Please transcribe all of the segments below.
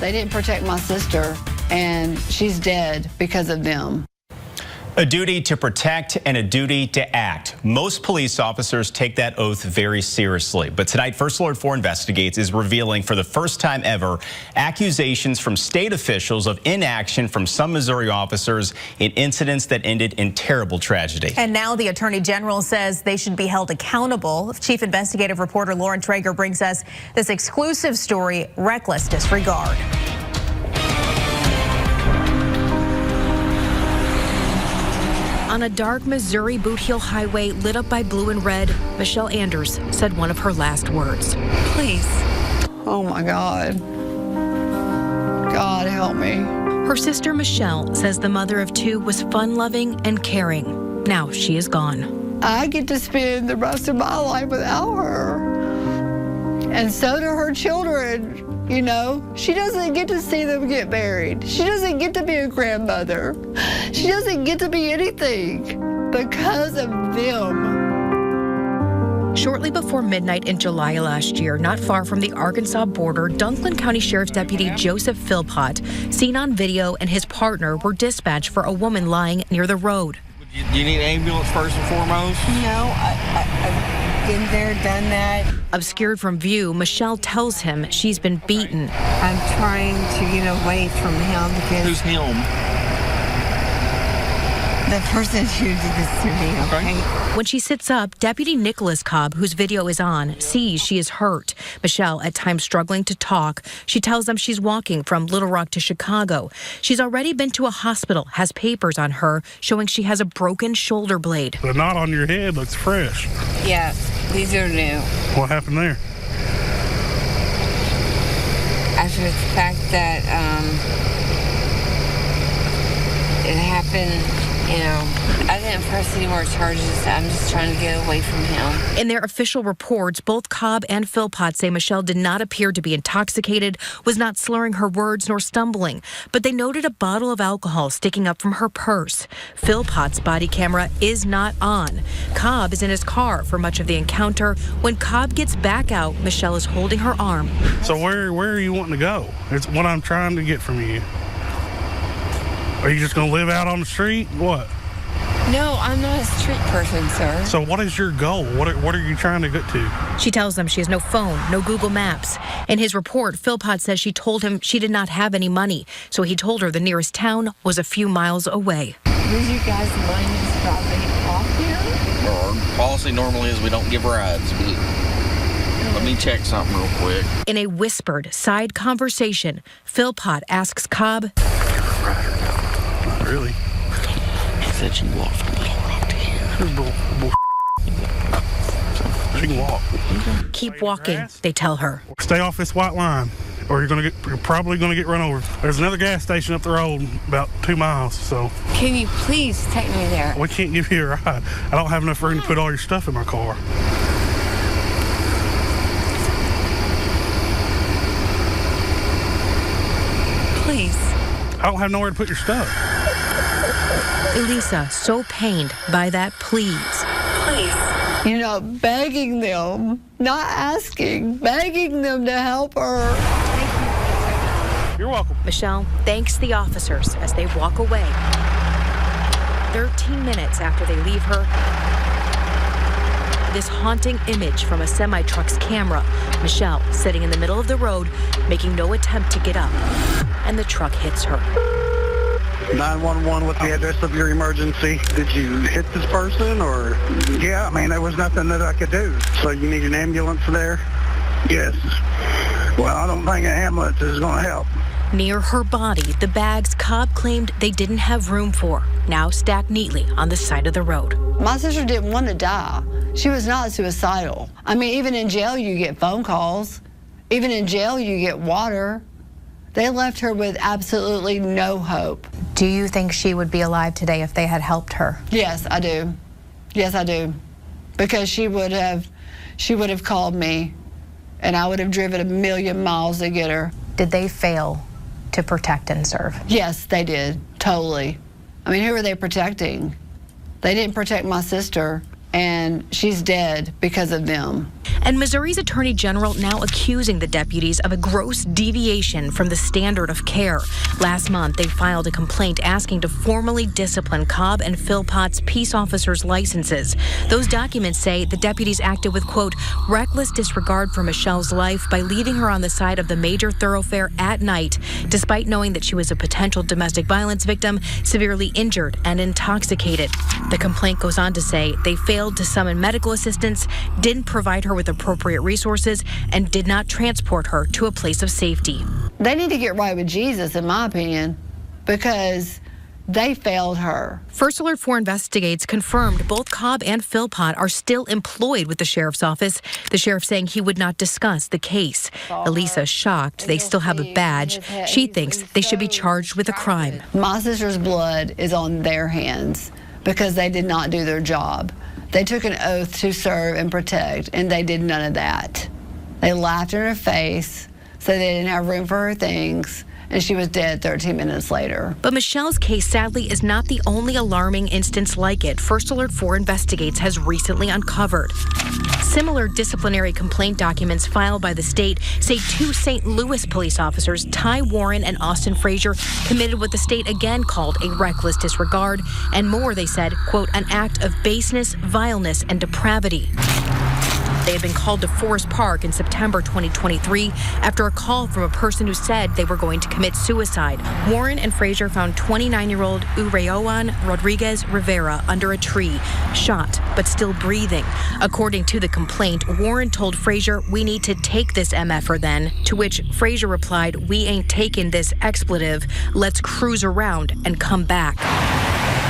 They didn't protect my sister, and she's dead because of them. A duty to protect and a duty to act. Most police officers take that oath very seriously. But tonight, First Alert 4 Investigates is revealing for the first time ever accusations from state officials of inaction from some Missouri officers in incidents that ended in terrible tragedy. And now the Attorney General says they should be held accountable. Chief Investigative Reporter Lauren Traeger brings us this exclusive story, Reckless Disregard. On a dark Missouri Boot Heel highway lit up by blue and red, Michelle Anders said one of her last words. Please. Oh my God. God help me. Her sister Michelle says the mother of two was fun-loving and caring. Now she is gone. I get to spend the rest of my life without her. And so do her children. You know, she doesn't get to see them get married. She doesn't get to be a grandmother. She doesn't get to be anything because of them. Shortly before midnight in July last year, not far from the Arkansas border, Dunklin County Sheriff's Deputy Joseph Philpott, seen on video, and his partner were dispatched for a woman lying near the road. Do you need an ambulance first and foremost? No, I've been there, done that. Obscured from view, Michelle tells him she's been beaten. I'm trying to get away from him because... Who's him? The person who did this to me, okay? When she sits up, Deputy Nicholas Cobb, whose video is on, sees she is hurt. Michelle, at times struggling to talk, she tells them she's walking from Little Rock to Chicago. She's already been to a hospital, has papers on her showing she has a broken shoulder blade. The knot on your head looks fresh. Yeah, these are new. What happened there? After the fact that it happened, you know, I didn't press any more charges. I'm just trying to get away from him. In their official reports, both Cobb and Philpott say Michelle did not appear to be intoxicated, was not slurring her words nor stumbling, but they noted a bottle of alcohol sticking up from her purse. Philpott's body camera is not on. Cobb is in his car for much of the encounter. When Cobb gets back out, Michelle is holding her arm. So where are you wanting to go? It's what I'm trying to get from you. Are you just going to live out on the street? What? No, I'm not a street person, sir. So what is your goal? What are you trying to get to? She tells them she has no phone, no Google Maps. In his report, Philpott says she told him she did not have any money, so he told her the nearest town was a few miles away. Would you guys mind just dropping off here? Our policy normally is we don't give rides, but let me check something real quick. In a whispered side conversation, Philpott asks Cobb, Not really. She said she walked from Little Rock to here. She can walk. keep walking, they tell her. Stay off this white line, or you're probably gonna get run over. There's another gas station up the road about 2 miles, so. Can you please take me there? We can't give you a ride. I don't have enough room to put all your stuff in my car. Please. I don't have nowhere to put your stuff. Elisa, so pained by that please. Please. You know, begging them, not asking, begging them to help her. You're welcome. Michelle thanks the officers as they walk away. 13 minutes after they leave her, this haunting image from a semi-truck's camera. Michelle sitting in the middle of the road, making no attempt to get up, and the truck hits her. 911, what's the address of your emergency? Did you hit this person or? Yeah, I mean, there was nothing that I could do. So you need an ambulance there? Yes. Well, I don't think an ambulance is going to help. Near her body, the bags Cobb claimed they didn't have room for, now stacked neatly on the side of the road. My sister didn't want to die. She was not suicidal. I mean, even in jail, you get phone calls. Even in jail, you get water. They left her with absolutely no hope. Do you think she would be alive today if they had helped her? Yes, I do. Yes, I do. Because she would have called me, and I would have driven 1,000,000 miles to get her. Did they fail to protect and serve? Yes, they did. Totally. I mean, who are they protecting? They didn't protect my sister, and she's dead because of them. And Missouri's Attorney General now accusing the deputies of a gross deviation from the standard of care. Last month, they filed a complaint asking to formally discipline Cobb and Philpott's peace officers' licenses. Those documents say the deputies acted with, quote, reckless disregard for Michelle's life by leaving her on the side of the major thoroughfare at night, despite knowing that she was a potential domestic violence victim, severely injured and intoxicated. The complaint goes on to say they failed to summon medical assistance, didn't provide her with appropriate resources, and did not transport her to a place of safety. They need to get right with Jesus, in my opinion, because they failed her. First Alert 4 Investigates confirmed both Cobb and Philpott are still employed with the sheriff's office. The sheriff saying he would not discuss the case. Elisa shocked they still have a badge. She thinks they should be charged with a crime. My sister's blood is on their hands because they did not do their job. They took an oath to serve and protect, and they did none of that. They laughed in her face, said they didn't have room for her things, and she was dead 13 minutes later. But Michelle's case, sadly, is not the only alarming instance like it First Alert 4 Investigates has recently uncovered. Similar disciplinary complaint documents filed by the state say 2 St. Louis police officers, Ty Warren and Austin Frazier, committed what the state again called a reckless disregard, and more, they said, quote, an act of baseness, vileness, and depravity. They had been called to Forest Park in September 2023 after a call from a person who said they were going to commit suicide. Warren and Frazier found 29-year-old Ureoan Rodriguez Rivera under a tree, shot but still breathing. According to the complaint, Warren told Frazier, "We need to take this MFer then," to which Frazier replied, "We ain't taking this expletive. Let's cruise around and come back."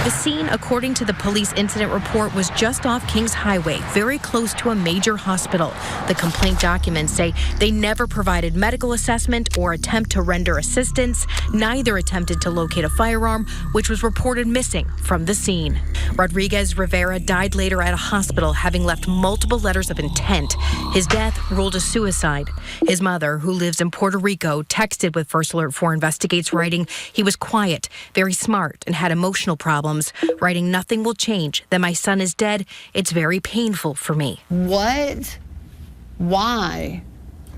The scene, according to the police incident report, was just off Kings Highway, very close to a major hospital. The complaint documents say they never provided medical assessment or attempt to render assistance. Neither attempted to locate a firearm, which was reported missing from the scene. Rodriguez Rivera died later at a hospital, having left multiple letters of intent. His death ruled a suicide. His mother, who lives in Puerto Rico, texted with First Alert 4 Investigates, writing, "He was quiet, very smart, and had emotional problems. Writing, nothing will change. That my son is dead. It's very painful for me." What? Why?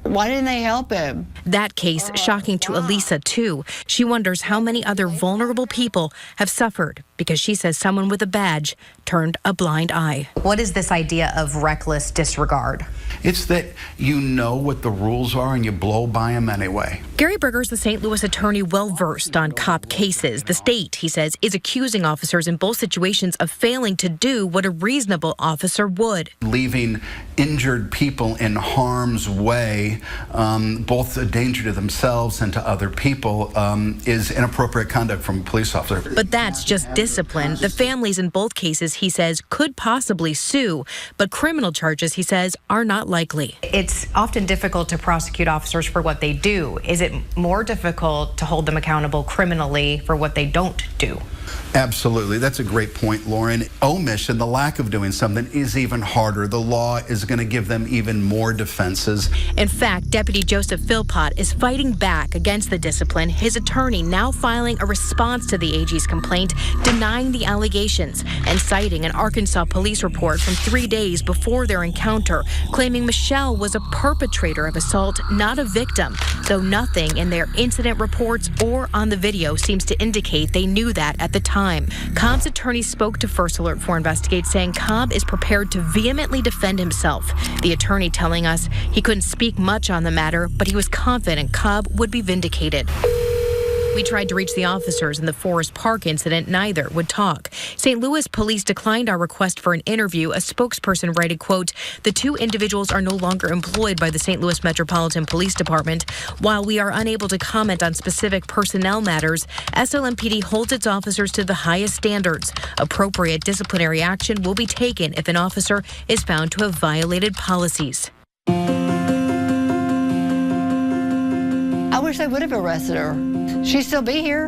Why didn't they help him? That case shocking to Elisa, too. She wonders how many other vulnerable people have suffered because she says someone with a badge turned a blind eye. What is this idea of reckless disregard? It's that you know what the rules are and you blow by them anyway. Gary Berger's the St. Louis attorney, well-versed on cop cases. The state, he says, is accusing officers in both situations of failing to do what a reasonable officer would. Leaving injured people in harm's way, both a danger to themselves and to other people, is inappropriate conduct from a police officer. But that's just discipline. The families in both cases, he says, could possibly sue, but criminal charges, he says, are not likely. It's often difficult to prosecute officers for what they do. Is it more difficult to hold them accountable criminally for what they don't do? Absolutely. That's a great point, Lauren. Omission, the lack of doing something, is even harder. The law is going to give them even more defenses. In fact, Deputy Joseph Philpott is fighting back against the discipline. His attorney now filing a response to the AG's complaint, denying the allegations and citing an Arkansas police report from 3 days before their encounter, claiming Michelle was a perpetrator of assault, not a victim, though nothing in their incident reports or on the video seems to indicate they knew that at the time. Cobb's attorney spoke to First Alert 4 Investigates, saying Cobb is prepared to vehemently defend himself. The attorney telling us he couldn't speak much on the matter, but he was confident Cobb would be vindicated. We tried to reach the officers in the Forest Park incident. Neither would talk. St. Louis police declined our request for an interview. A spokesperson writing, quote, "The 2 individuals are no longer employed by the St. Louis Metropolitan Police Department. While we are unable to comment on specific personnel matters, SLMPD holds its officers to the highest standards. Appropriate disciplinary action will be taken if an officer is found to have violated policies." I wish they would have arrested her. She'd still be here.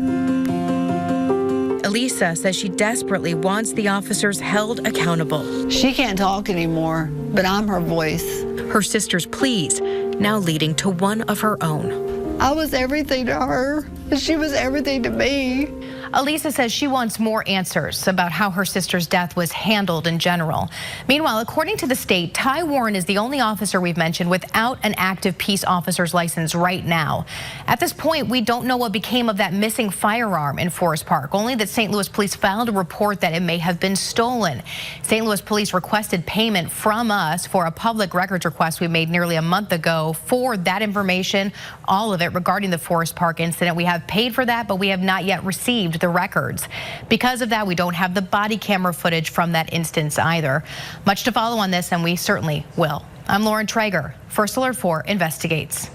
Elisa says she desperately wants the officers held accountable. She can't talk anymore, but I'm her voice. Her sister's pleas now leading to one of her own. I was everything to her, and she was everything to me. Elisa says she wants more answers about how her sister's death was handled in general. Meanwhile, according to the state, Ty Warren is the only officer we've mentioned without an active peace officer's license right now. At this point, we don't know what became of that missing firearm in Forest Park, only that St. Louis police filed a report that it may have been stolen. St. Louis police requested payment from us for a public records request we made nearly a month ago for that information, all of it regarding the Forest Park incident. We have paid for that, but we have not yet received the records. Because of that, we don't have the body camera footage from that instance either. Much to follow on this, and we certainly will. I'm Lauren Traeger. First Alert 4 investigates.